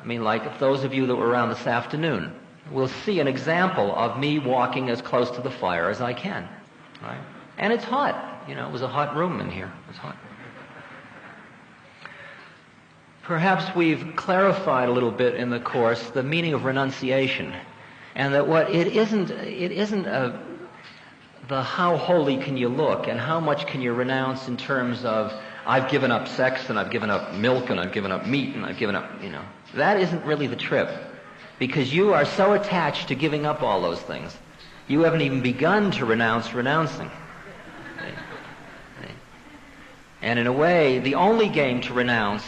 mean, like those of you that were around this afternoon will see an example of me walking as close to the fire as I can, right? And it's hot. You know, it was a hot room in here. It was hot. Perhaps we've clarified a little bit in the course the meaning of renunciation, and that what it isn't the how holy can you look and how much can you renounce in terms of I've given up sex and I've given up milk and I've given up meat and I've given up, you know. That isn't really the trip, because you are so attached to giving up all those things. You haven't even begun to renounce renouncing. And in a way, the only game to renounce,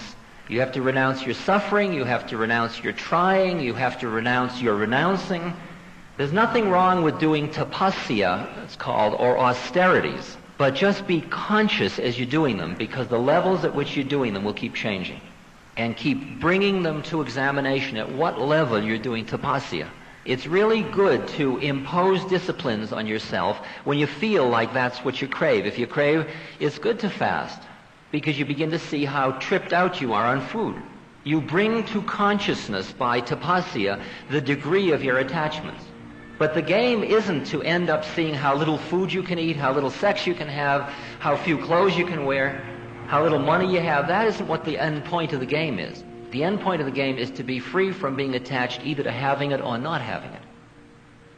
you have to renounce your suffering, you have to renounce your trying, you have to renounce your renouncing. There's nothing wrong with doing tapasya, it's called, or austerities, but just be conscious as you're doing them, because the levels at which you're doing them will keep changing, and keep bringing them to examination at what level you're doing tapasya. It's really good to impose disciplines on yourself when you feel like that's what you crave. If you crave, it's good to fast, because you begin to see how tripped out you are on food. You bring to consciousness by tapasya the degree of your attachments. But the game isn't to end up seeing how little food you can eat, how little sex you can have, how few clothes you can wear, how little money you have. That isn't what the end point of the game is. The end point of the game is to be free from being attached either to having it or not having it.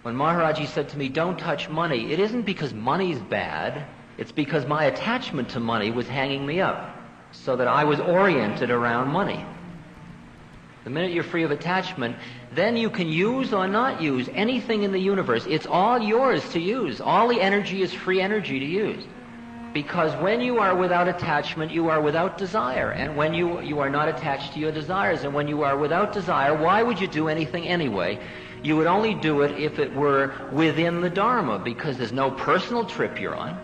When Maharaji said to me, don't touch money, it isn't because money's bad. It's because my attachment to money was hanging me up, so that I was oriented around money. The minute you're free of attachment, then you can use or not use anything in the universe. It's all yours to use. All the energy is free energy to use. Because when you are without attachment, you are without desire. And when you are not attached to your desires. And when you are without desire, why would you do anything anyway? You would only do it if it were within the Dharma, because there's no personal trip you're on.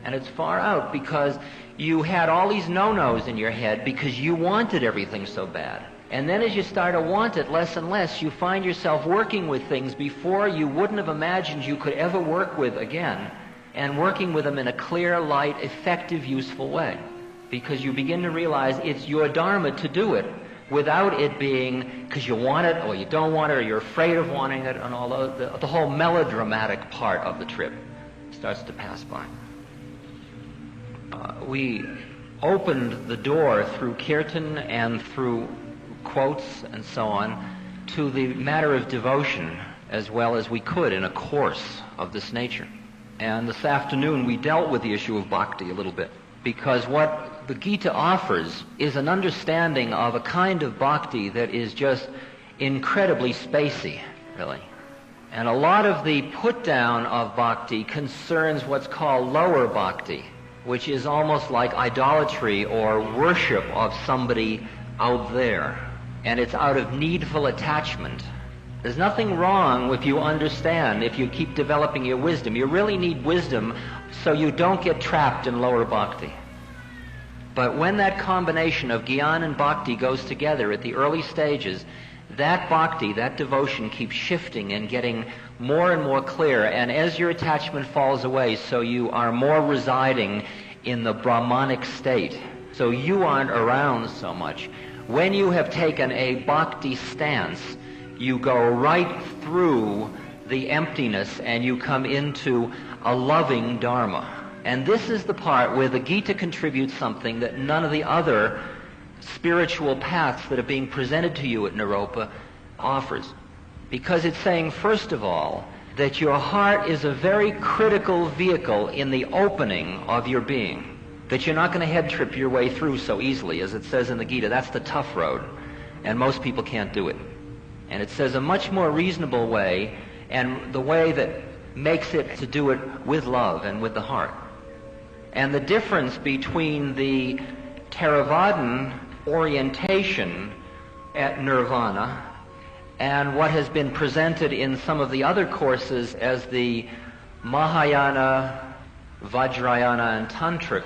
And it's far out because you had all these no-nos in your head because you wanted everything so bad. And then as you start to want it less and less, you find yourself working with things before you wouldn't have imagined you could ever work with again, and working with them in a clear, light, effective, useful way. Because you begin to realize it's your dharma to do it without it being because you want it or you don't want it or you're afraid of wanting it, and all the whole melodramatic part of the trip starts to pass by. We opened the door through kirtan and through quotes and so on to the matter of devotion as well as we could in a course of this nature. And this afternoon we dealt with the issue of bhakti a little bit, because what the Gita offers is an understanding of a kind of bhakti that is just incredibly spacey, really. And a lot of the put down of bhakti concerns what's called lower bhakti, which is almost like idolatry or worship of somebody out there. And it's out of needful attachment. There's nothing wrong if you understand, if you keep developing your wisdom. You really need wisdom so you don't get trapped in lower bhakti. But when that combination of gyan and bhakti goes together at the early stages, that bhakti, that devotion keeps shifting and getting more and more clear. And as your attachment falls away, so you are more residing in the Brahmanic state. So you aren't around so much. When you have taken a bhakti stance, you go right through the emptiness and you come into a loving dharma. And this is the part where the Gita contributes something that none of the other spiritual paths that are being presented to you at Naropa offers. Because it's saying, first of all, that your heart is a very critical vehicle in the opening of your being. That you're not going to head trip your way through so easily, as it says in the Gita. That's the tough road, and most people can't do it. And it says a much more reasonable way, and the way that makes it to do it with love and with the heart. And the difference between the Theravadan orientation at nirvana and what has been presented in some of the other courses as the Mahayana, Vajrayana, and Tantric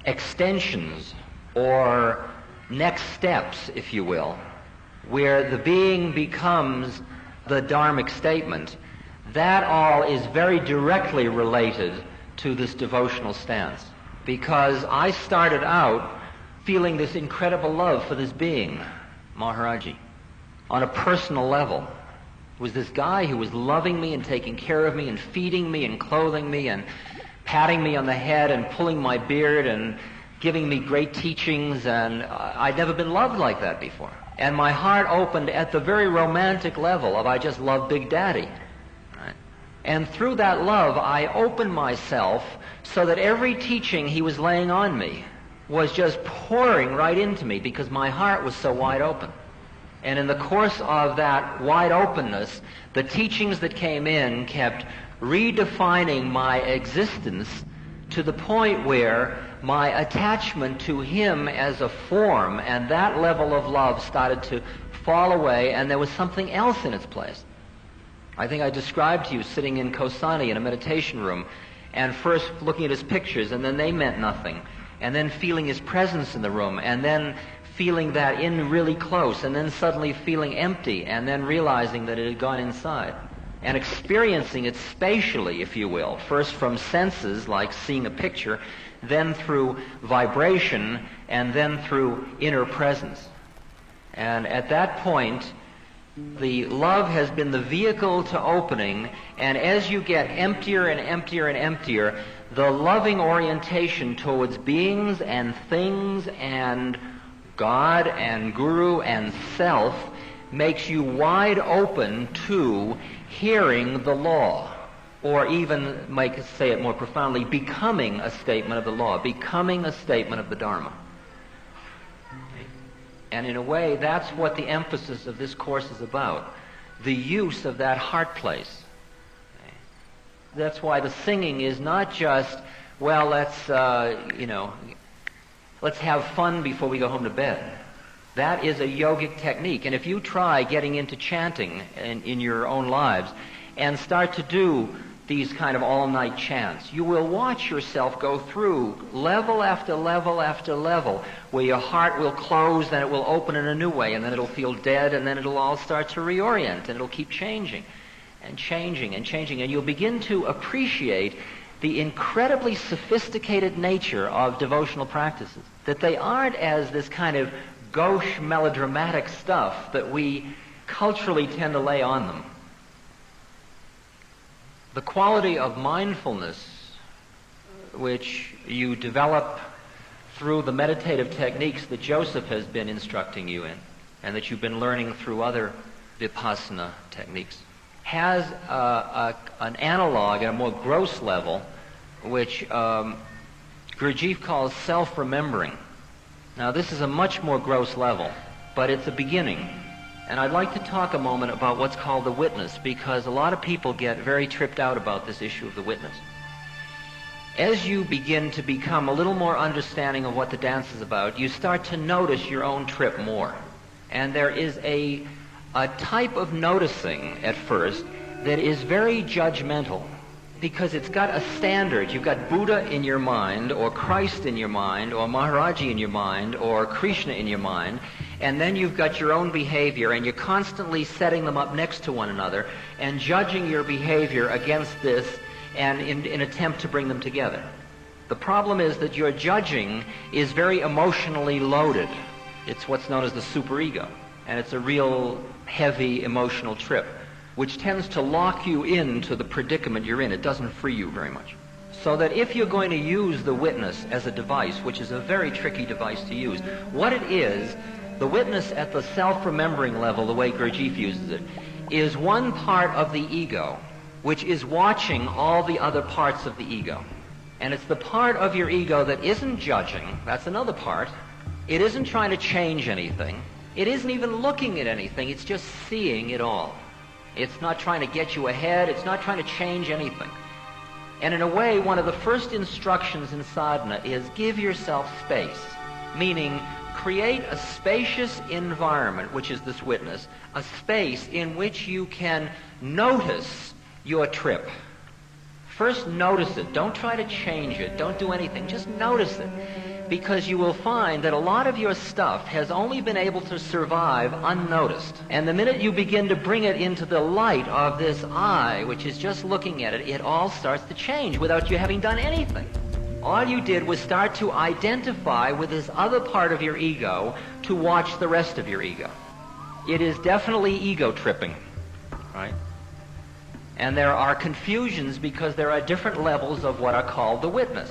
extensions, or next steps, if you will, where the being becomes the dharmic statement, that all is very directly related to this devotional stance. Because I started out feeling this incredible love for this being, Maharaji, on a personal level. It was this guy who was loving me and taking care of me and feeding me and clothing me and patting me on the head and pulling my beard and giving me great teachings, and I'd never been loved like that before. And my heart opened at the very romantic level of I just love Big Daddy. Right? And through that love, I opened myself so that every teaching he was laying on me was just pouring right into me because my heart was so wide open. And in the course of that wide openness, the teachings that came in kept redefining my existence to the point where my attachment to him as a form and that level of love started to fall away, and there was something else in its place. I think I described to you sitting in Kosani in a meditation room and first looking at his pictures, and then they meant nothing, and then feeling his presence in the room, and then feeling that in really close, and then suddenly feeling empty, and then realizing that it had gone inside, and experiencing it spatially, if you will, first from senses like seeing a picture, then through vibration, and then through inner presence. And at that point, the love has been the vehicle to opening, and as you get emptier and emptier and emptier, the loving orientation towards beings and things and God and Guru and self makes you wide open to hearing the law, or even, say it more profoundly, becoming a statement of the law, becoming a statement of the Dharma. And in a way, that's what the emphasis of this course is about, the use of that heart place. That's why the singing is not just, well, let's have fun before we go home to bed. That is a yogic technique. And if you try getting into chanting in your own lives and start to do these kind of all-night chants, you will watch yourself go through level after level after level where your heart will close, then it will open in a new way, and then it'll feel dead, and then it'll all start to reorient, and it'll keep changing and changing and changing. And you'll begin to appreciate the incredibly sophisticated nature of devotional practices, that they aren't as this kind of gauche melodramatic stuff that we culturally tend to lay on them. The quality of mindfulness which you develop through the meditative techniques that Joseph has been instructing you in and that you've been learning through other vipassana techniques has an analog at a more gross level which Gurdjieff calls self-remembering. Now this is a much more gross level, but it's a beginning. And I'd like to talk a moment about what's called the witness, because a lot of people get very tripped out about this issue of the witness. As you begin to become a little more understanding of what the dance is about, you start to notice your own trip more. And there is a type of noticing at first that is very judgmental, because it's got a standard. You've got Buddha in your mind, or Christ in your mind, or Maharaji in your mind, or Krishna in your mind, and then you've got your own behavior, and you're constantly setting them up next to one another and judging your behavior against this and in an attempt to bring them together. The problem is that your judging is very emotionally loaded. It's what's known as the superego, and it's a real heavy emotional trip, which tends to lock you into the predicament you're in. It doesn't free you very much. So that if you're going to use the witness as a device, which is a very tricky device to use, what it is, the witness at the self-remembering level, the way Gurdjieff uses it, is one part of the ego which is watching all the other parts of the ego. And it's the part of your ego that isn't judging. That's another part. It isn't trying to change anything. It isn't even looking at anything. It's just seeing it all. It's not trying to get you ahead. It's not trying to change anything. And in a way, one of the first instructions in sadhana is give yourself space, meaning create a spacious environment, which is this witness, a space in which you can notice your trip. First notice it. Don't try to change it. Don't do anything. Just notice it. Because you will find that a lot of your stuff has only been able to survive unnoticed. And the minute you begin to bring it into the light of this eye, which is just looking at it, it all starts to change without you having done anything. All you did was start to identify with this other part of your ego to watch the rest of your ego. it is definitely ego tripping, right? And there are confusions because there are different levels of what are called the witness.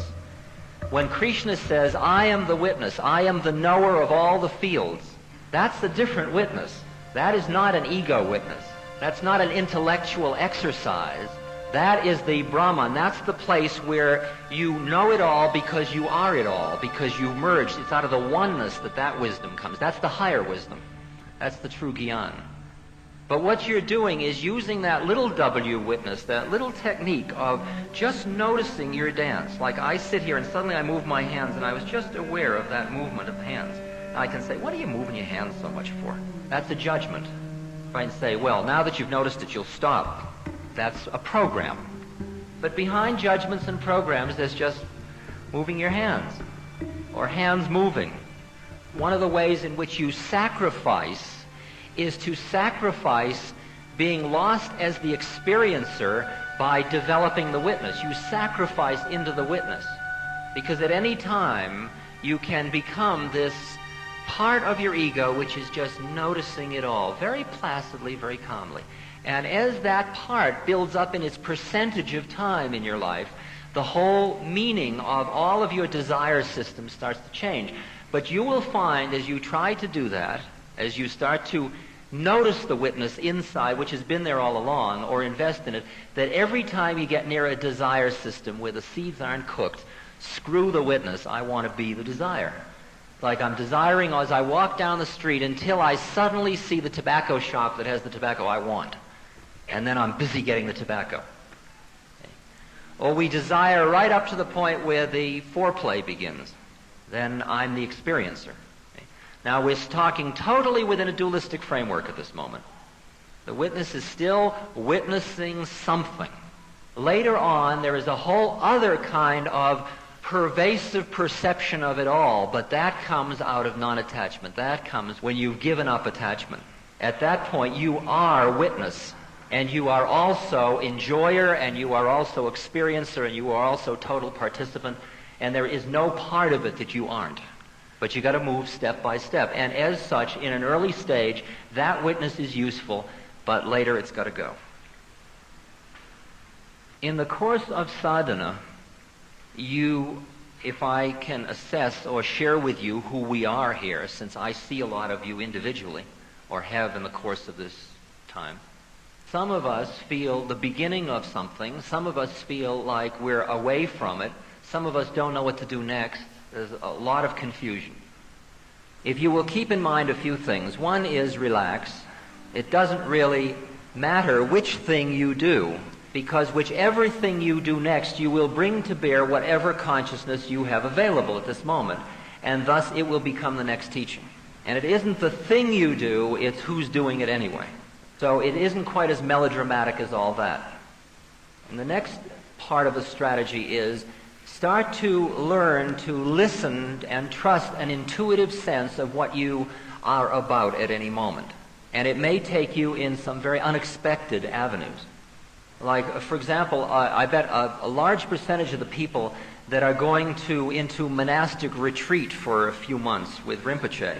When Krishna says, I am the witness, I am the knower of all the fields, that's a different witness. That is not an ego witness. That's not an intellectual exercise. That is the Brahman. That's the place where you know it all because you are it all, because you merged. It's out of the oneness that wisdom comes. That's the higher wisdom. That's the true Gyan. But what you're doing is using that little W witness, that little technique of just noticing your dance. Like I sit here and suddenly I move my hands and I was just aware of that movement of hands. I can say, what are you moving your hands so much for? That's a judgment. If I can say, well, now that you've noticed it, you'll stop. That's a program. But behind judgments and programs, there's just moving your hands or hands moving. One of the ways in which you sacrifice is to sacrifice being lost as the experiencer by developing the witness. You sacrifice into the witness. Because at any time, you can become this part of your ego which is just noticing it all, very placidly, very calmly. And as that part builds up in its percentage of time in your life, the whole meaning of all of your desire system starts to change. But you will find as you try to do that, as you start to notice the witness inside, which has been there all along, or invest in it, that every time you get near a desire system where the seeds aren't cooked, screw the witness, I want to be the desire. Like I'm desiring as I walk down the street until I suddenly see the tobacco shop that has the tobacco I want. And then I'm busy getting the tobacco. Okay. Or we desire right up to the point where the foreplay begins. Then I'm the experiencer. Now, we're talking totally within a dualistic framework at this moment. The witness is still witnessing something. Later on, there is a whole other kind of pervasive perception of it all, but that comes out of non-attachment. That comes when you've given up attachment. At that point, you are witness, and you are also enjoyer, and you are also experiencer, and you are also total participant, and there is no part of it that you aren't. But you got to move step by step. And as such, in an early stage, that witness is useful, but later it's got to go. In the course of sadhana, if I can assess or share with you who we are here, since I see a lot of you individually, or have in the course of this time, some of us feel the beginning of something, some of us feel like we're away from it, some of us don't know what to do next. There's a lot of confusion. If you will keep in mind a few things. One is relax. It doesn't really matter which thing you do, because whichever thing you do next, you will bring to bear whatever consciousness you have available at this moment, and thus it will become the next teaching. And it isn't the thing you do, it's who's doing it anyway. So it isn't quite as melodramatic as all that. And the next part of the strategy is start to learn to listen and trust an intuitive sense of what you are about at any moment. And it may take you in some very unexpected avenues. Like, for example, I bet a large percentage of the people that are going into monastic retreat for a few months with Rinpoche,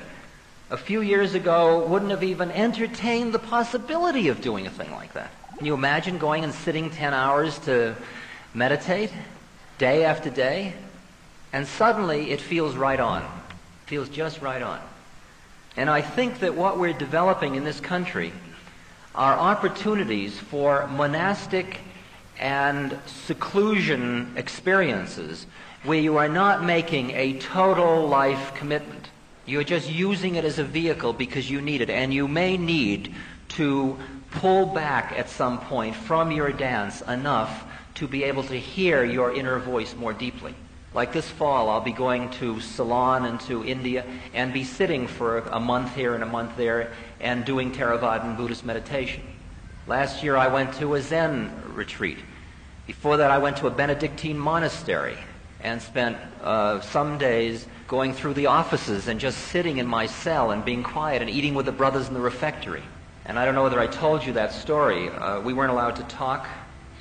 a few years ago wouldn't have even entertained the possibility of doing a thing like that. Can you imagine going and sitting 10 hours to meditate? Day after day, and suddenly it feels right on. It feels just right on. And I think that what we're developing in this country are opportunities for monastic and seclusion experiences where you are not making a total life commitment. You're just using it as a vehicle because you need it, and you may need to pull back at some point from your dance enough to be able to hear your inner voice more deeply. Like this fall, I'll be going to Ceylon and to India and be sitting for a month here and a month there and doing Theravadan Buddhist meditation. Last year I went to a Zen retreat. Before that I went to a Benedictine monastery and spent some days going through the offices and just sitting in my cell and being quiet and eating with the brothers in the refectory. And I don't know whether I told you that story. We weren't allowed to talk.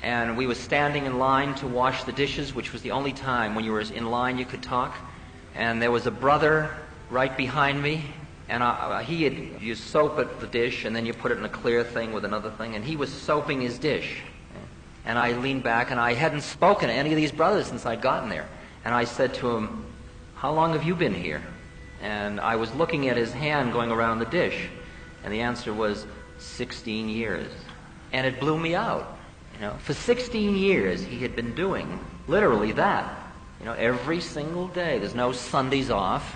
And we were standing in line to wash the dishes, which was the only time when you were in line you could talk. And there was a brother right behind me, And you soap at the dish, and then you put it in a clear thing with another thing, and he was soaping his dish. And I leaned back, and I hadn't spoken to any of these brothers since I'd gotten there. And I said to him, "How long have you been here?" And I was looking at his hand going around the dish, and the answer was 16 years. And it blew me out. For 16 years he had been doing literally that. Every single day. There's no Sundays off.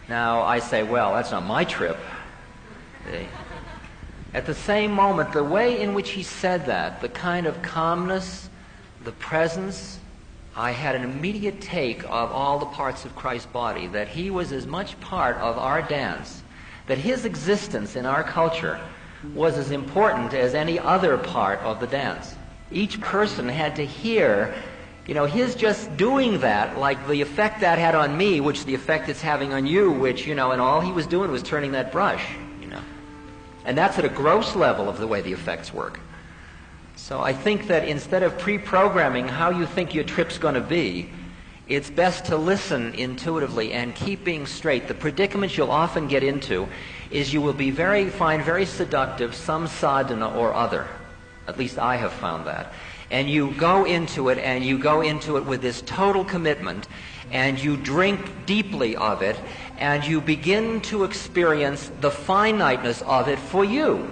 Now I say, well, that's not my trip. At the same moment, the way in which he said that, the kind of calmness, the presence, I had an immediate take of all the parts of Christ's body, that he was as much part of our dance, that his existence in our culture was as important as any other part of the dance. Each person had to hear, his just doing that, like the effect that had on me, which the effect it's having on you, which, and all he was doing was turning that brush, And that's at a gross level of the way the effects work. So I think that instead of pre-programming how you think your trip's going to be, it's best to listen intuitively and keep being straight. The predicament you'll often get into is you will find very seductive some sadhana or other. At least I have found that. And you go into it with this total commitment, and you drink deeply of it, and you begin to experience the finiteness of it for you.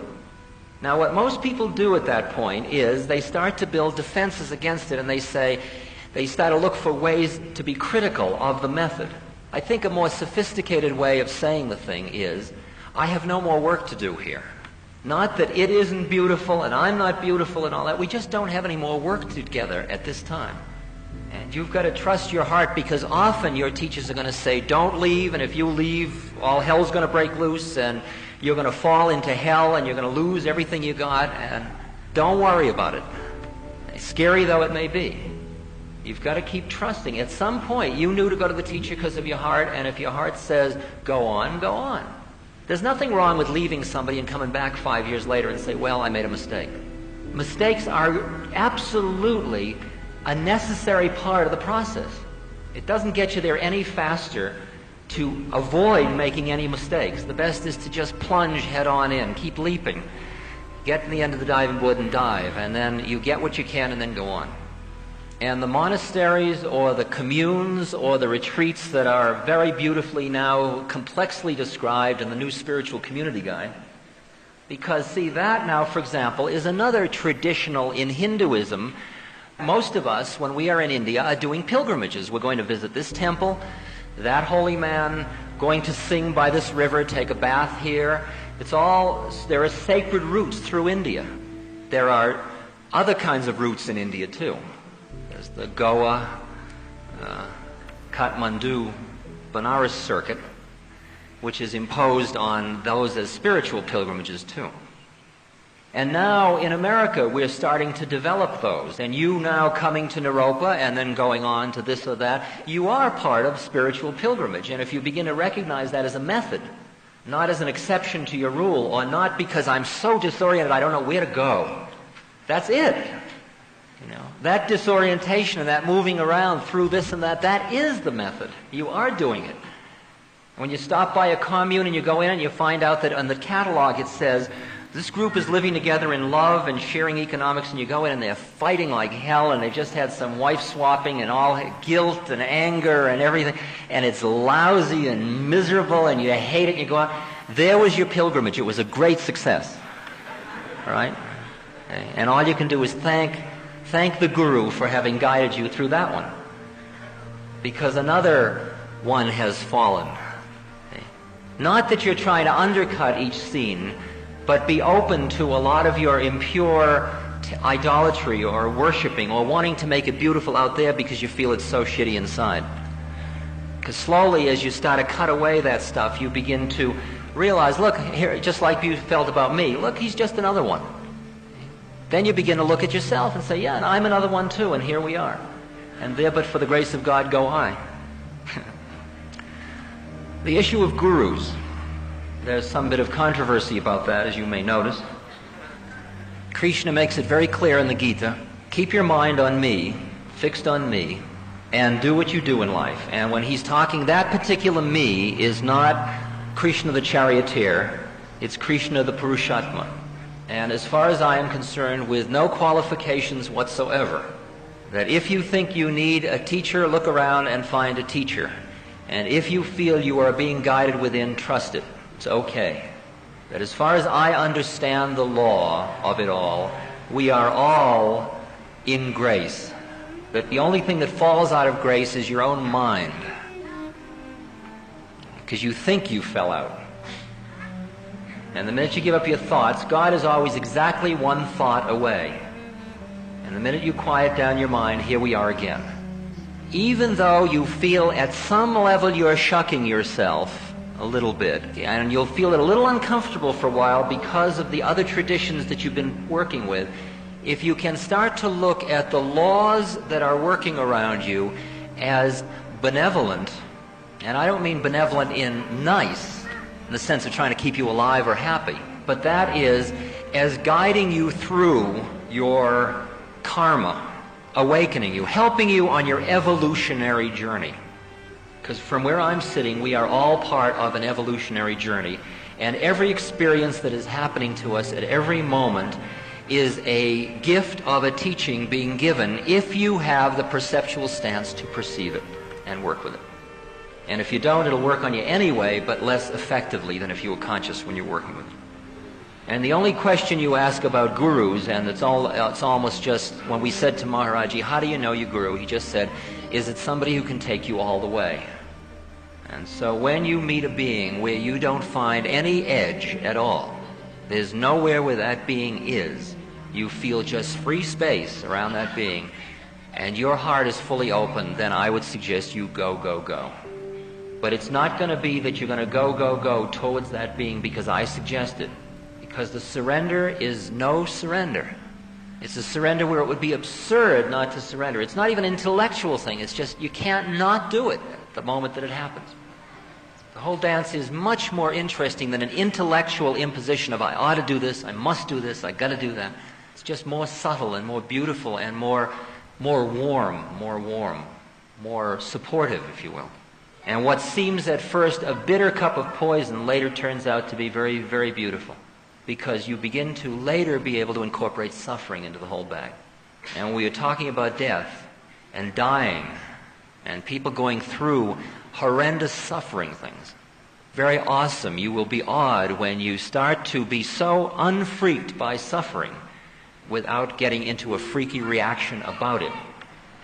Now, what most people do at that point is they start to build defenses against it, and they start to look for ways to be critical of the method. I think a more sophisticated way of saying the thing is, I have no more work to do here. Not that it isn't beautiful and I'm not beautiful and all that. We just don't have any more work together at this time. And you've got to trust your heart, because often your teachers are going to say, don't leave, and if you leave, all hell's going to break loose, and you're going to fall into hell, and you're going to lose everything you got, and don't worry about it. Scary though it may be. You've got to keep trusting. At some point, you knew to go to the teacher because of your heart, and if your heart says, go on, go on. There's nothing wrong with leaving somebody and coming back 5 years later and say, well, I made a mistake. Mistakes are absolutely a necessary part of the process. It doesn't get you there any faster to avoid making any mistakes. The best is to just plunge head on in, keep leaping, get to the end of the diving board and dive, and then you get what you can and then go on. And the monasteries or the communes or the retreats that are very beautifully now complexly described in the New Spiritual Community Guide, because see, that now, for example, is another traditional in Hinduism. Most of us, when we are in India, are doing pilgrimages. We're going to visit this temple, that holy man, going to sing by this river, take a bath here. There are sacred routes through India. There are other kinds of routes in India too. There's the Goa, Kathmandu, Benares circuit, which is imposed on those as spiritual pilgrimages too. And now in America we're starting to develop those. And you now coming to Naropa and then going on to this or that, you are part of spiritual pilgrimage. And if you begin to recognize that as a method, not as an exception to your rule, or not because I'm so disoriented I don't know where to go, that's it. That disorientation and that moving around through this and that is the method. You are doing it. When you stop by a commune and you go in and you find out that on the catalog it says, this group is living together in love and sharing economics, and you go in and they're fighting like hell, and they've just had some wife swapping and all guilt and anger and everything, and it's lousy and miserable and you hate it and you go on. There was your pilgrimage. It was a great success. All right? Okay. And all you can do is thank the Guru for having guided you through that one, because another one has fallen. Okay. Not that you're trying to undercut each scene, but be open to a lot of your impure idolatry or worshiping or wanting to make it beautiful out there because you feel it's so shitty inside. Because slowly, as you start to cut away that stuff, you begin to realize, look, here, just like you felt about me, look, he's just another one. Then you begin to look at yourself and say, yeah, and I'm another one too, and here we are. And there, but for the grace of God, go I. The issue of gurus. There's some bit of controversy about that, as you may notice. Krishna makes it very clear in the Gita, keep your mind on me, fixed on me, and do what you do in life. And when he's talking, that particular me is not Krishna the charioteer, it's Krishna the Purushatma. And as far as I am concerned, with no qualifications whatsoever, that if you think you need a teacher, look around and find a teacher. And if you feel you are being guided within, trust it. It's okay. That as far as I understand the law of it all, we are all in grace. That the only thing that falls out of grace is your own mind. Because you think you fell out. And the minute you give up your thoughts, God is always exactly one thought away. And the minute you quiet down your mind, here we are again. Even though you feel at some level you're shucking yourself a little bit, and you'll feel it a little uncomfortable for a while because of the other traditions that you've been working with, if you can start to look at the laws that are working around you as benevolent, and I don't mean benevolent in nice, in the sense of trying to keep you alive or happy, but that is as guiding you through your karma, awakening you, helping you on your evolutionary journey. Because from where I'm sitting, we are all part of an evolutionary journey, and every experience that is happening to us at every moment is a gift of a teaching being given if you have the perceptual stance to perceive it and work with it. And if you don't, it'll work on you anyway, but less effectively than if you were conscious when you're working with it. And the only question you ask about gurus, and it's almost just, when we said to Maharaji, how do you know your guru? He just said, is it somebody who can take you all the way? And so when you meet a being where you don't find any edge at all, there's nowhere where that being is, you feel just free space around that being, and your heart is fully open, then I would suggest you go, go, go. But it's not going to be that you're going to go, go, go towards that being because I suggest it. Because the surrender is no surrender. It's a surrender where it would be absurd not to surrender. It's not even an intellectual thing. It's just you can't not do it at the moment that it happens. The whole dance is much more interesting than an intellectual imposition of I ought to do this, I must do this, I got to do that. It's just more subtle and more beautiful and more warm, more supportive, if you will. And what seems at first a bitter cup of poison later turns out to be very, very beautiful, because you begin to later be able to incorporate suffering into the whole bag. And when we are talking about death and dying and people going through horrendous suffering things, very awesome. You will be awed when you start to be so unfreaked by suffering without getting into a freaky reaction about it.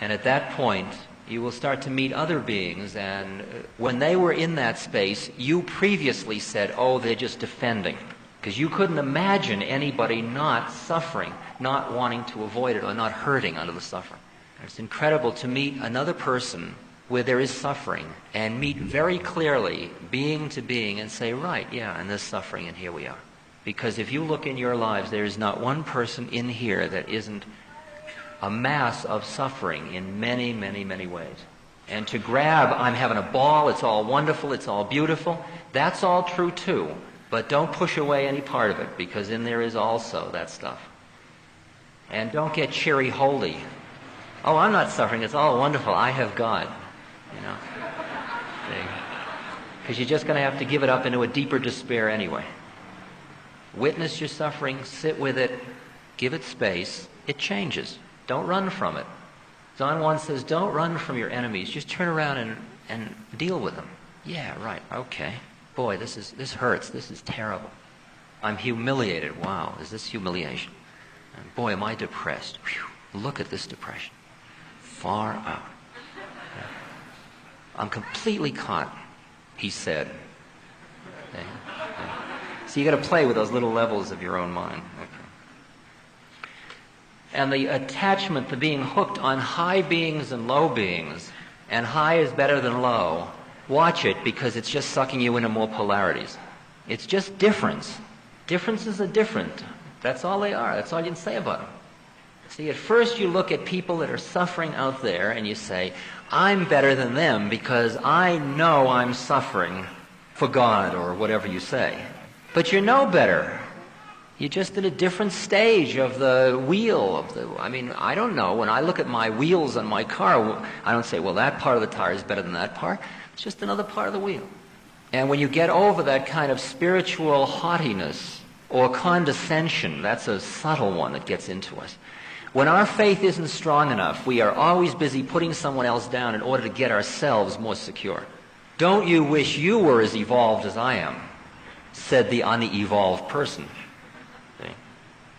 And at that point, you will start to meet other beings, and when they were in that space, you previously said, oh, they're just defending. Because you couldn't imagine anybody not suffering, not wanting to avoid it, or not hurting under the suffering. And it's incredible to meet another person where there is suffering, and meet very clearly, being to being, and say, right, yeah, and there's suffering, and here we are. Because if you look in your lives, there is not one person in here that isn't a mass of suffering in many, many, many ways. And to grab, I'm having a ball, it's all wonderful, it's all beautiful, that's all true too. But don't push away any part of it, because in there is also that stuff. And don't get cheery holy. Oh, I'm not suffering, it's all wonderful, I have God. You know, because you're just going to have to give it up into a deeper despair anyway. Witness your suffering, sit with it, give it space, it changes. Don't run from it. Don Juan says, don't run from your enemies, just turn around and deal with them. Yeah, right, okay. Boy, this hurts, this is terrible. I'm humiliated, wow, is this humiliation? And boy, am I depressed. Whew, look at this depression. Far out. I'm completely caught, he said. Okay. So you got to play with those little levels of your own mind. Okay. And the attachment to being hooked on high beings and low beings, and high is better than low, watch it, because it's just sucking you into more polarities. It's just difference. Differences are different. That's all they are. That's all you can say about them. See, at first you look at people that are suffering out there and you say, I'm better than them because I know I'm suffering for God, or whatever you say. But you're no better. You're just at a different stage of the wheel. I don't know. When I look at my wheels on my car, I don't say, well, that part of the tire is better than that part. It's just another part of the wheel. And when you get over that kind of spiritual haughtiness or condescension, that's a subtle one that gets into us. When our faith isn't strong enough, we are always busy putting someone else down in order to get ourselves more secure. Don't you wish you were as evolved as I am, said the unevolved person. See?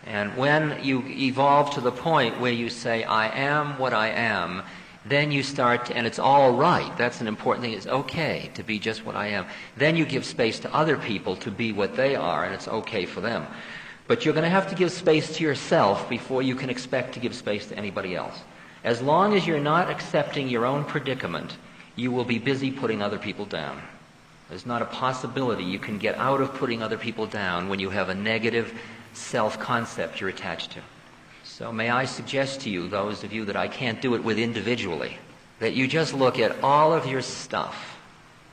And when you evolve to the point where you say, I am what I am, then you start, and it's all right. That's an important thing. It's okay to be just what I am. Then you give space to other people to be what they are, and it's okay for them. But you're going to have to give space to yourself before you can expect to give space to anybody else. As long as you're not accepting your own predicament, you will be busy putting other people down. There's not a possibility you can get out of putting other people down when you have a negative self-concept you're attached to. So may I suggest to you, those of you that I can't do it with individually, that you just look at all of your stuff.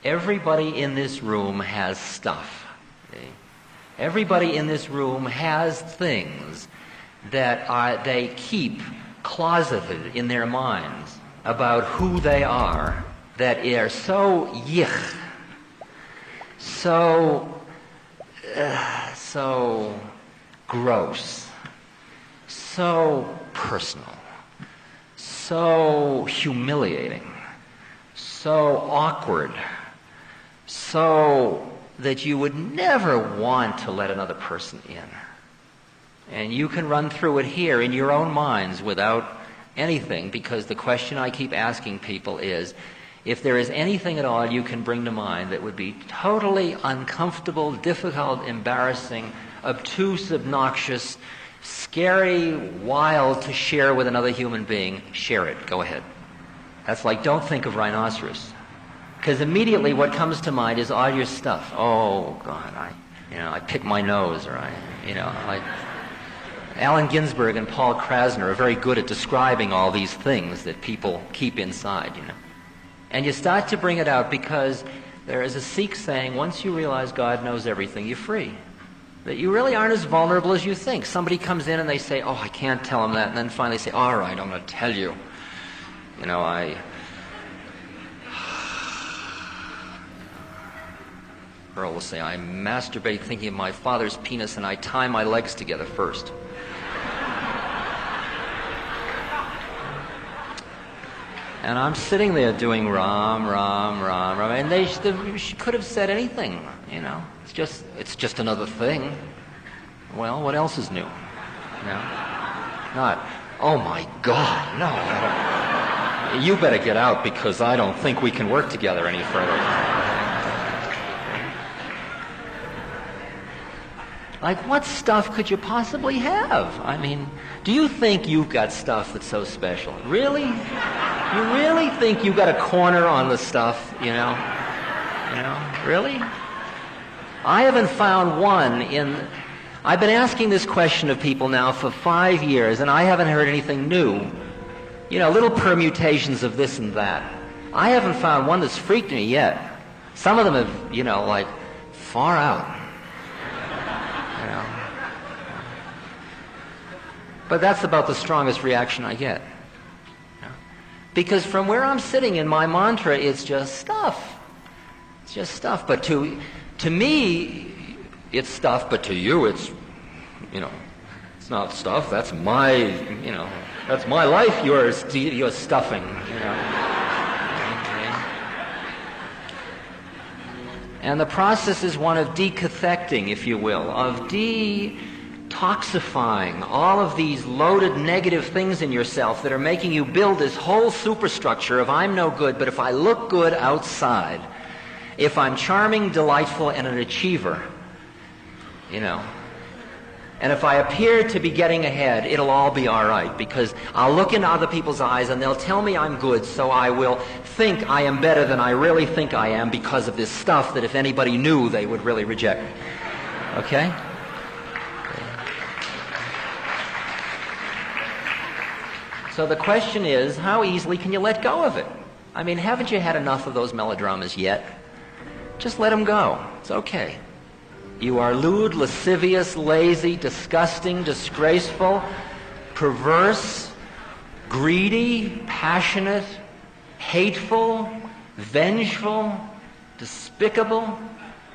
Everybody in this room has stuff. Okay? Everybody in this room has things that they keep closeted in their minds about who they are, that are so yuck, so gross, so personal, so humiliating, so awkward, so that you would never want to let another person in. And you can run through it here in your own minds without anything, because the question I keep asking people is, if there is anything at all you can bring to mind that would be totally uncomfortable, difficult, embarrassing, obtuse, obnoxious, scary, wild to share with another human being, share it. Go ahead. That's like, don't think of rhinoceros. Because immediately what comes to mind is all your stuff. Oh, God, I pick my nose, or Allen Ginsberg and Paul Krasner are very good at describing all these things that people keep inside, And you start to bring it out because there is a Sikh saying, once you realize God knows everything, you're free. That you really aren't as vulnerable as you think. Somebody comes in and they say, oh, I can't tell him that. And then finally say, all right, I'm going to tell you. Earl will say, I masturbate thinking of my father's penis and I tie my legs together first. And I'm sitting there doing Ram, Ram, Ram, Ram, and she could have said anything, It's just another thing. Well, what else is new? Not, oh my God, no. You better get out because I don't think we can work together any further. Like, what stuff could you possibly have? I mean, do you think you've got stuff that's so special? Really? You really think you've got a corner on the stuff, Really? I haven't found one I've been asking this question of people now for 5 years, and I haven't heard anything new. Little permutations of this and that. I haven't found one that's freaked me yet. Some of them have, far out. But that's about the strongest reaction I get. Because from where I'm sitting in my mantra, it's just stuff. It's just stuff. But to me, it's stuff, but to you, it's not stuff. That's my, that's my life you're stuffing, And the process is one of decathecting, if you will, of detoxifying all of these loaded negative things in yourself that are making you build this whole superstructure of I'm no good, but if I look good outside, if I'm charming, delightful, and an achiever, and if I appear to be getting ahead, it'll all be all right, because I'll look into other people's eyes and they'll tell me I'm good, so I will think I am better than I really think I am because of this stuff that if anybody knew, they would really reject. Okay? So the question is, how easily can you let go of it? I mean, haven't you had enough of those melodramas yet? Just let them go. It's okay. You are lewd, lascivious, lazy, disgusting, disgraceful, perverse, greedy, passionate, hateful, vengeful, despicable,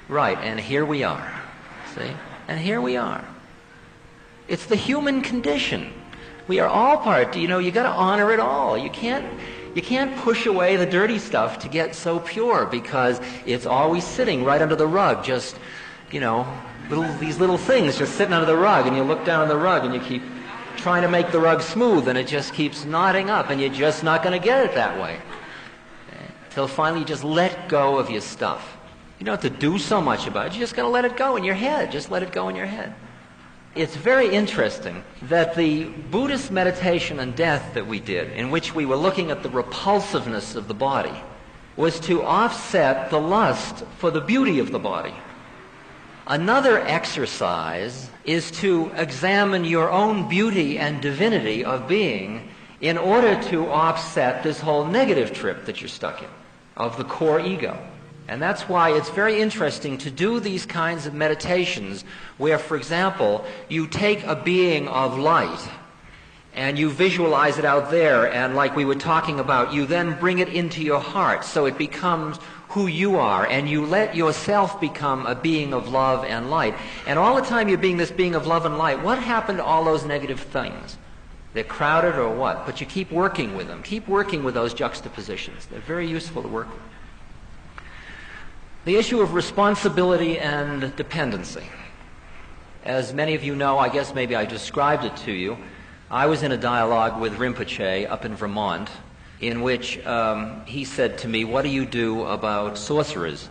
Right, and here we are. See? And here we are. It's the human condition. We are all part, you got to honor it all. You can't push away the dirty stuff to get so pure, because it's always sitting right under the rug, just, these little things just sitting under the rug, and you look down on the rug and you keep trying to make the rug smooth, and it just keeps knotting up, and you're just not going to get it that way. Till finally you just let go of your stuff. You don't have to do so much about it. You just got to let it go in your head. Just let it go in your head. It's very interesting that the Buddhist meditation on death that we did, in which we were looking at the repulsiveness of the body, was to offset the lust for the beauty of the body. Another exercise is to examine your own beauty and divinity of being in order to offset this whole negative trip that you're stuck in, of the core ego. And that's why it's very interesting to do these kinds of meditations where, for example, you take a being of light and you visualize it out there, and like we were talking about, you then bring it into your heart so it becomes who you are, and you let yourself become a being of love and light. And all the time you're being this being of love and light, what happened to all those negative things? They're crowded or what? But you keep working with them. Keep working with those juxtapositions. They're very useful to work with. The issue of responsibility and dependency. As many of you know, I guess maybe I described it to you, I was in a dialogue with Rinpoche up in Vermont, in which he said to me, "What do you do about sorcerers?"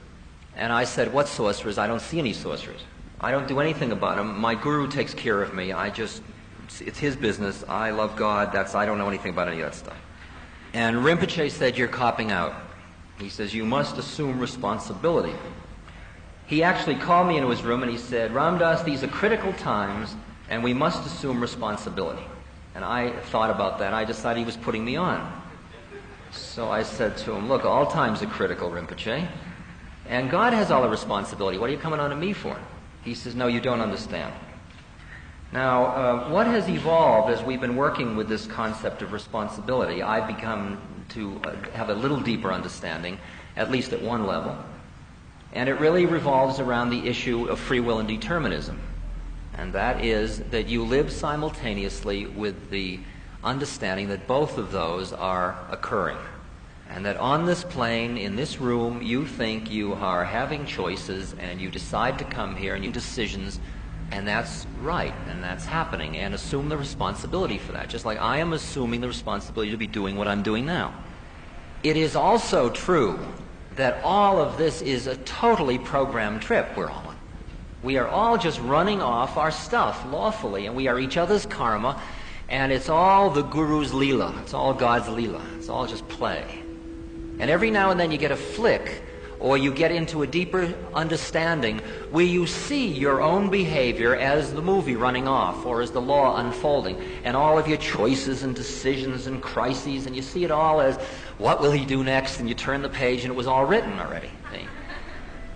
And I said, "What sorcerers? I don't see any sorcerers. I don't do anything about them. My guru takes care of me. It's his business. I love God. I don't know anything about any of that stuff." And Rinpoche said, "You're copping out." He says, "You must assume responsibility." He actually called me into his room and he said, "Ram Dass, these are critical times and we must assume responsibility." And I thought about that. I decided he was putting me on. So I said to him, "Look, all times are critical, Rinpoche. And God has all the responsibility. What are you coming on to me for?" He says, "No, you don't understand." Now, what has evolved as we've been working with this concept of responsibility, I've become to have a little deeper understanding, at least at one level. And it really revolves around the issue of free will and determinism. And that is that you live simultaneously with the understanding that both of those are occurring. And that on this plane, in this room, you think you are having choices and you decide to come here and you make decisions, and that's right, and that's happening, and assume the responsibility for that, just like I am assuming the responsibility to be doing what I'm doing now. It is also true that all of this is a totally programmed trip we're all on. We are all just running off our stuff lawfully, and we are each other's karma, and it's all the Guru's Leela. It's all God's Leela. It's all just play. And every now and then you get a flick, or you get into a deeper understanding where you see your own behavior as the movie running off, or as the law unfolding, and all of your choices and decisions and crises, and you see it all as, what will he do next? And you turn the page and it was all written already. See?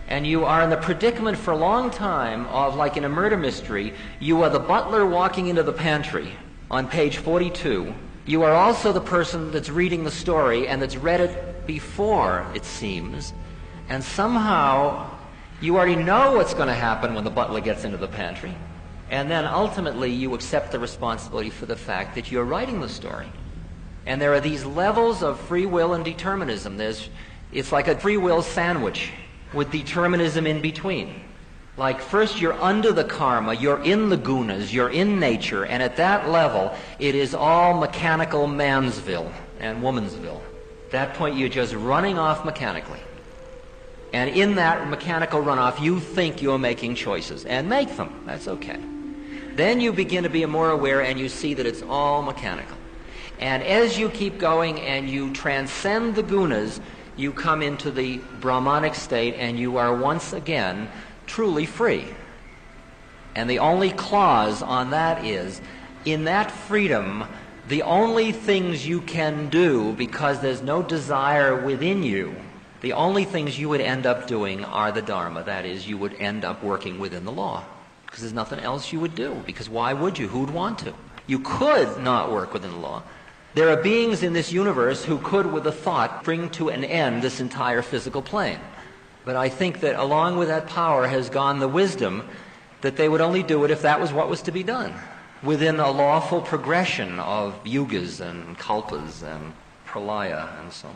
And you are in the predicament for a long time of, like in a murder mystery, you are the butler walking into the pantry on page 42. You are also the person that's reading the story and that's read it before, it seems. And somehow you already know what's going to happen when the butler gets into the pantry. And then ultimately you accept the responsibility for the fact that you're writing the story. And there are these levels of free will and determinism. It's like a free will sandwich with determinism in between. Like first you're under the karma, you're in the gunas, you're in nature, and at that level it is all mechanical mansville and womansville. At that point you're just running off mechanically. And in that mechanical runoff, you think you're making choices. And make them. That's okay. Then you begin to be more aware and you see that it's all mechanical. And as you keep going and you transcend the gunas, you come into the Brahmanic state and you are once again truly free. And the only clause on that is, in that freedom, the only things you can do, because there's no desire within you, the only things you would end up doing are the Dharma. That is, you would end up working within the law. Because there's nothing else you would do. Because why would you? Who'd want to? You could not work within the law. There are beings in this universe who could, with a thought, bring to an end this entire physical plane. But I think that along with that power has gone the wisdom that they would only do it if that was what was to be done, within a lawful progression of yugas and kalpas and pralaya and so on.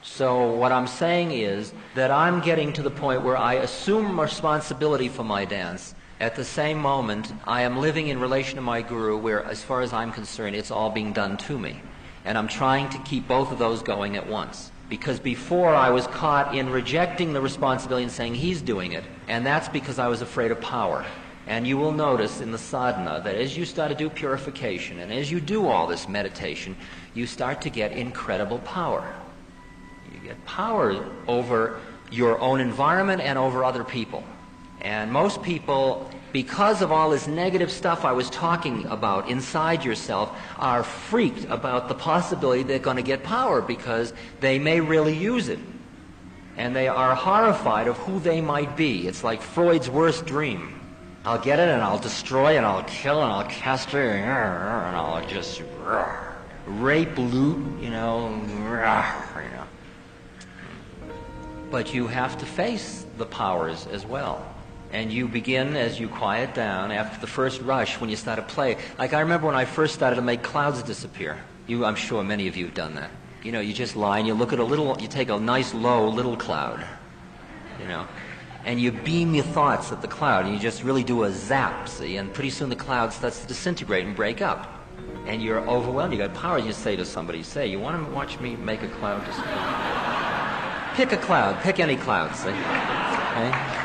So what I'm saying is that I'm getting to the point where I assume responsibility for my dance. At the same moment, I am living in relation to my guru where, as far as I'm concerned, it's all being done to me. And I'm trying to keep both of those going at once. Because before I was caught in rejecting the responsibility and saying he's doing it, and that's because I was afraid of power. And you will notice in the sadhana that as you start to do purification and as you do all this meditation, you start to get incredible power. You get power over your own environment and over other people. And most people, because of all this negative stuff I was talking about inside yourself, are freaked about the possibility they're going to get power because they may really use it. And they are horrified of who they might be. It's like Freud's worst dream. I'll get it and I'll destroy and I'll kill and I'll castrate and I'll just rape, loot, you know. But you have to face the powers as well. And you begin, as you quiet down, after the first rush, when you start to play. Like I remember when I first started to make clouds disappear. I'm sure many of you have done that. You know, you just lie and you look at you take a nice low little cloud, you know, and you beam your thoughts at the cloud, and you just really do a zap, see, and pretty soon the cloud starts to disintegrate and break up. And you're overwhelmed, you got power, you say to somebody, you want to watch me make a cloud disappear? Pick a cloud, pick any cloud, see. Okay?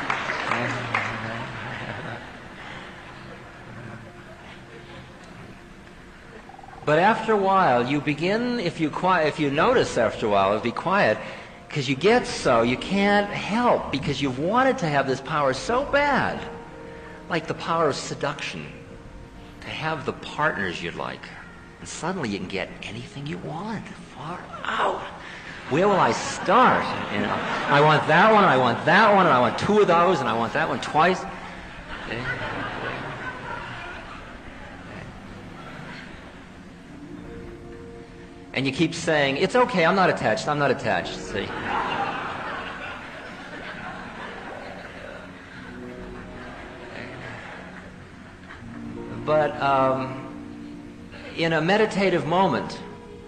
But after a while, you begin, if you notice after a while, be quiet, because you get so, you can't help, because you've wanted to have this power so bad, like the power of seduction, to have the partners you'd like, and suddenly you can get anything you want, far out. Where will I start? You know, I want that one, and I want that one, and I want two of those, and I want that one twice. Okay? And you keep saying, it's okay, I'm not attached, see. But in a meditative moment,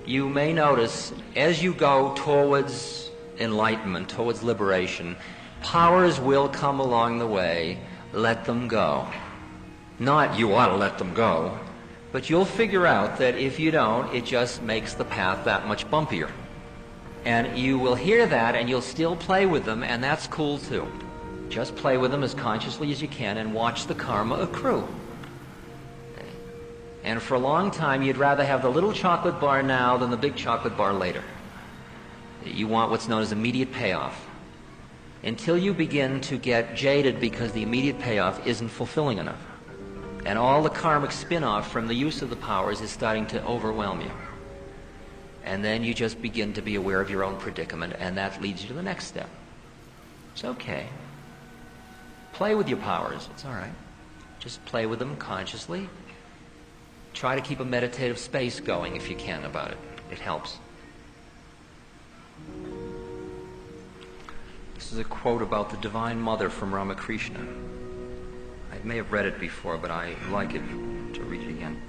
you may notice, as you go towards enlightenment, towards liberation, powers will come along the way. Let them go. Not you ought to let them go. But you'll figure out that if you don't, it just makes the path that much bumpier. And you will hear that, and you'll still play with them, and that's cool too. Just play with them as consciously as you can and watch the karma accrue. And for a long time, you'd rather have the little chocolate bar now than the big chocolate bar later. You want what's known as immediate payoff. Until you begin to get jaded because the immediate payoff isn't fulfilling enough. And all the karmic spin-off from the use of the powers is starting to overwhelm you. And then you just begin to be aware of your own predicament, and that leads you to the next step. It's okay. Play with your powers. It's all right. Just play with them consciously. Try to keep a meditative space going if you can about it. It helps. This is a quote about the Divine Mother from Ramakrishna. I may have read it before, but I like it to read it again.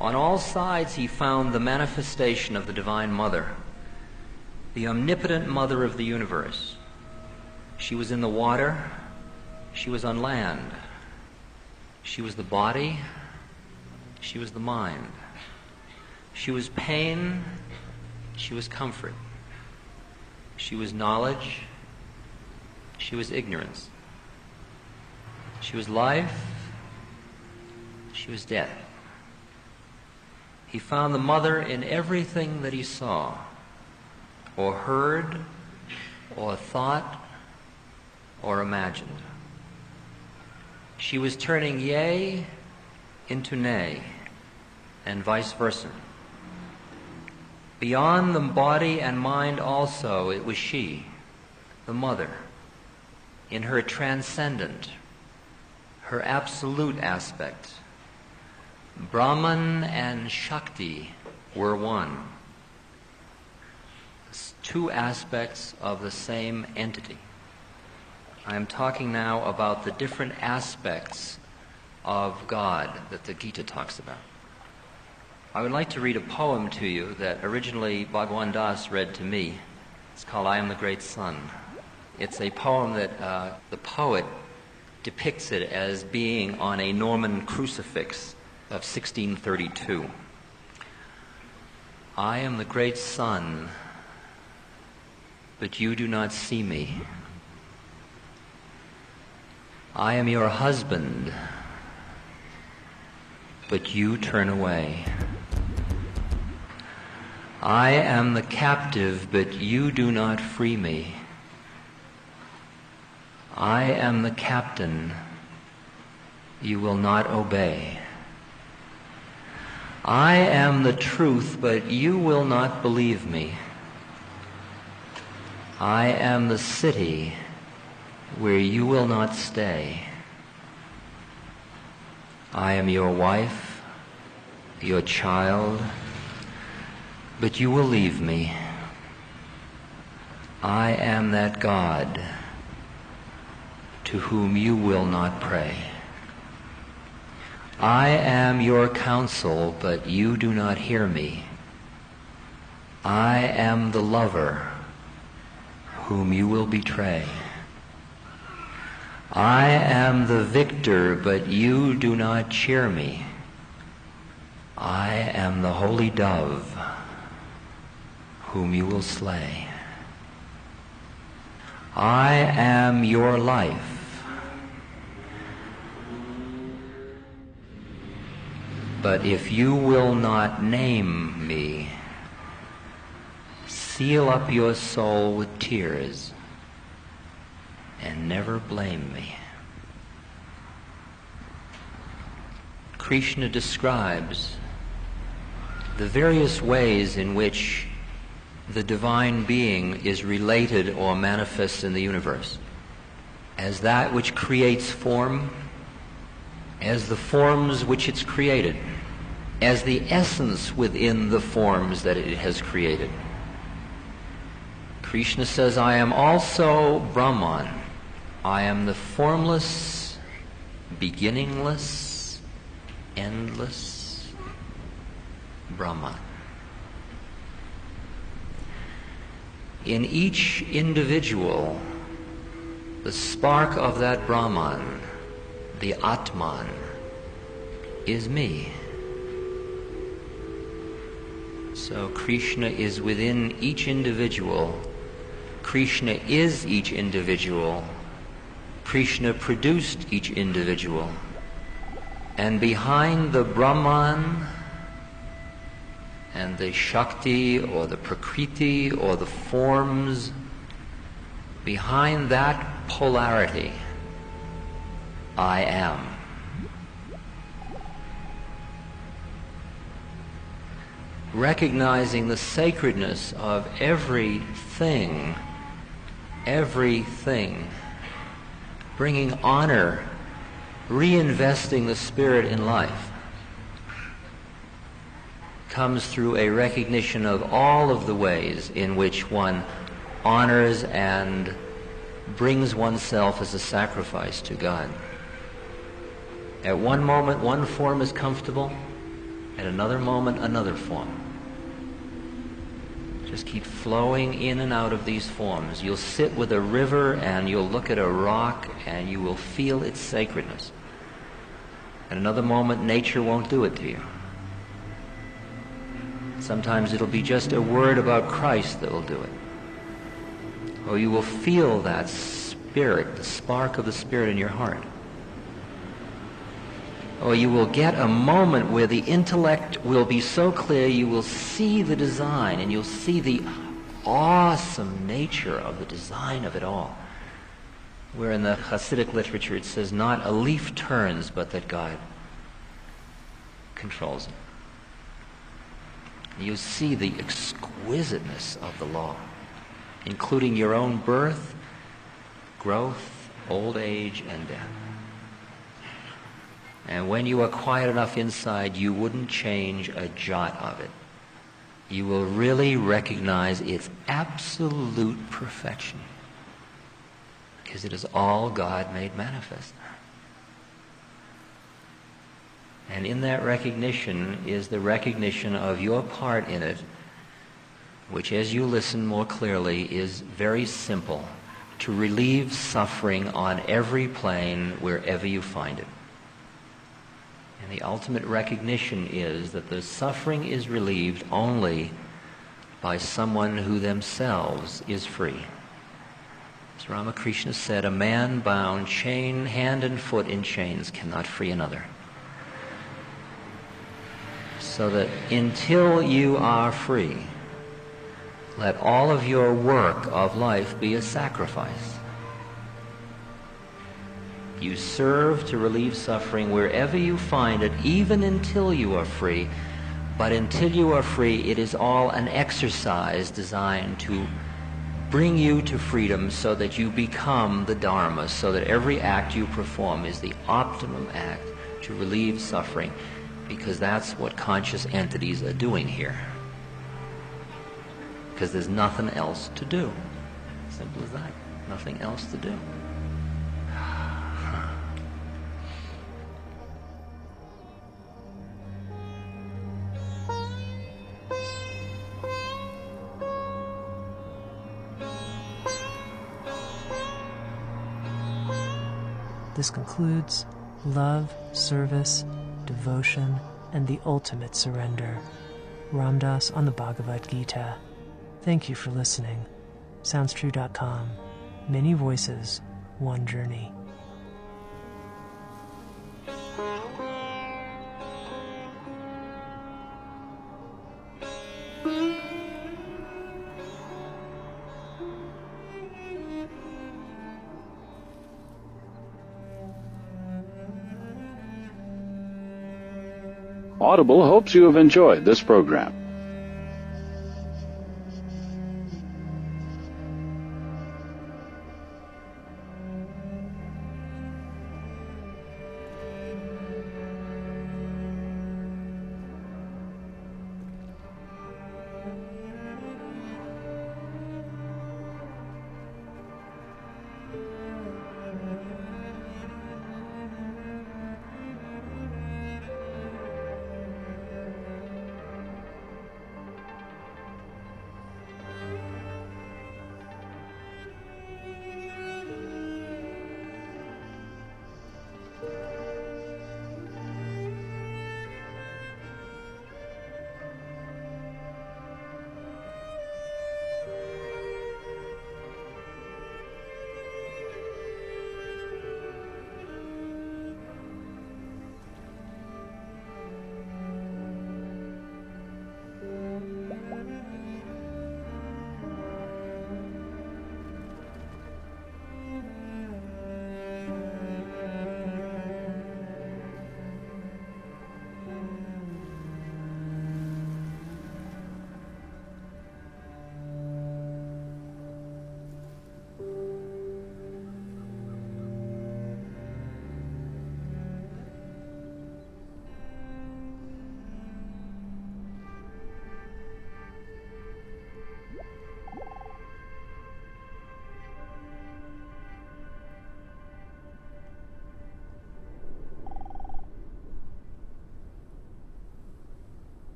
On all sides he found the manifestation of the Divine Mother, the omnipotent Mother of the universe. She was in the water, she was on land. She was the body, she was the mind. She was pain, she was comfort. She was knowledge, she was ignorance. She was life, she was death. He found the Mother in everything that he saw, or heard, or thought, or imagined. She was turning yea into nay, and vice versa. Beyond the body and mind also, it was she, the Mother, in her transcendent, her absolute aspect. Brahman and Shakti were one. Two aspects of the same entity. I'm talking now about the different aspects of God that the Gita talks about. I would like to read a poem to you that originally Bhagwan Das read to me. It's called I Am the Great Sun. It's a poem that the poet depicts it as being on a Norman crucifix of 1632. I am the great sun, but you do not see me. I am your husband, but you turn away. I am the captive, but you do not free me. I am the captain, you will not obey. I am the truth, but you will not believe me. I am the city where you will not stay. I am your wife, your child, but you will leave me. I am that God to whom you will not pray. I am your counsel, but you do not hear me. I am the lover whom you will betray. I am the victor, but you do not cheer me. I am the holy dove whom you will slay. I am your life, but if you will not name me, seal up your soul with tears and never blame me. Krishna describes the various ways in which the divine being is related or manifests in the universe as that which creates form, as the forms which it's created, as the essence within the forms that it has created. Krishna says, I am also Brahman. I am the formless, beginningless, endless Brahman. In each individual, the spark of that Brahman, the Atman, is me. So Krishna is within each individual. Krishna is each individual. Krishna produced each individual. And behind the Brahman and the Shakti or the Prakriti or the forms, behind that polarity, I am. Recognizing the sacredness of everything, bringing honor, reinvesting the spirit in life, comes through a recognition of all of the ways in which one honors and brings oneself as a sacrifice to God. At one moment, one form is comfortable. At another moment, another form. Just keep flowing in and out of these forms. You'll sit with a river and you'll look at a rock and you will feel its sacredness. At another moment, nature won't do it to you. Sometimes it'll be just a word about Christ that will do it. Or you will feel that spirit, the spark of the Spirit in your heart. Or you will get a moment where the intellect will be so clear you will see the design and you'll see the awesome nature of the design of it all. Where in the Hasidic literature it says not a leaf turns but that God controls it. You see the exquisiteness of the law, including your own birth, growth, old age, and death. And when you are quiet enough inside, you wouldn't change a jot of it. You will really recognize its absolute perfection. because it is all God made manifest. And in that recognition is the recognition of your part in it, which, as you listen more clearly, is very simple: to relieve suffering on every plane wherever you find it. And the ultimate recognition is that the suffering is relieved only by someone who themselves is free. As Ramakrishna said, a man bound hand and foot in chains cannot free another. So that until you are free, let all of your work of life be a sacrifice. You serve to relieve suffering wherever you find it, even until you are free. But until you are free, it is all an exercise designed to bring you to freedom so that you become the Dharma, so that every act you perform is the optimum act to relieve suffering, because that's what conscious entities are doing here. Because there's nothing else to do. Simple as that. Nothing else to do. This concludes Love, Service, Devotion, and the Ultimate Surrender. Ram Dass on the Bhagavad Gita. Thank you for listening. SoundsTrue.com. Many voices, one journey. Audible hopes you have enjoyed this program.